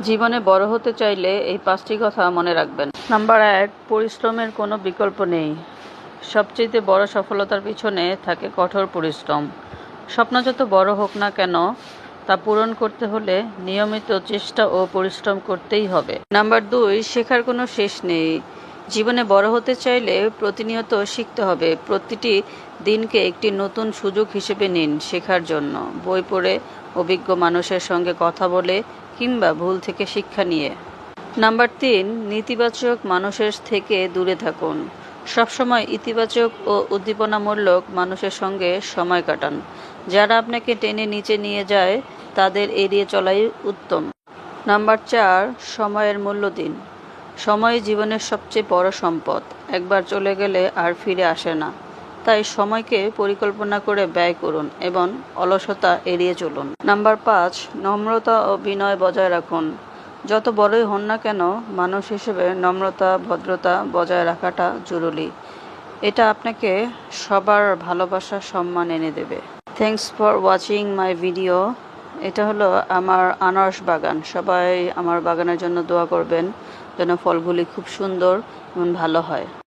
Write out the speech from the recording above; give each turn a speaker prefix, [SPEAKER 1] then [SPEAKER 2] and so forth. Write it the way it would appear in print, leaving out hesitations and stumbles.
[SPEAKER 1] জীবনে বড় হতে চাইলে এই 5টি কথা মনে রাখবেন। নাম্বার 1, পরিশ্রমের কোনো বিকল্প নেই। সবচেয়ে বড় সফলতার পিছনে থাকে কঠোর পরিশ্রম। স্বপ্ন যত বড় হোক না কেন, তা পূরণ করতে হলে নিয়মিত চেষ্টা ও পরিশ্রম করতেই হবে। নাম্বার 2, শেখার কোনো শেষ নেই। জীবনে বড় হতে চাইলে প্রতিনিয়ত শিখতে হবে। প্রতিটি দিনকে একটি নতুন সুযোগ হিসেবে নিন শেখার জন্য। বই পড়ে, অভিজ্ঞ মানুষের সঙ্গে কথা বলে কিংবা ভুল থেকে শিক্ষা নিয়ে। নাম্বার 3, নেতিবাচক মানুষের থেকে দূরে থাকুন। সবসময় ইতিবাচক ও উদ্দীপনামূলক মানুষের সঙ্গে সময় কাটান। যারা আপনাকে টেনে নিচে নিয়ে যায় তাদের এড়িয়ে চলাই উত্তম। নাম্বার 4, সময়ের মূল্য দিন। সময় জীবনের সবচেয়ে বড় সম্পদ। একবার চলে গেলে আর ফিরে আসে না। তাই সময়কে পরিকল্পনা করে ব্যয় করুন এবং অলসতা এড়িয়ে চলুন। নাম্বার 5, নম্রতা ও বিনয় বজায় রাখুন। যত বড়ই হন না কেন, মানুষ হিসেবে নম্রতা, ভদ্রতা বজায় রাখাটা জরুরি। এটা আপনাকে সবার ভালোবাসা, সম্মান এনে দেবে। Thanks for watching my video. এটা হলো আমার আনারস বাগান। সবাই আমার বাগানের জন্য দোয়া করবেন যেন ফলগুলি খুব সুন্দর এবং ভালো হয়।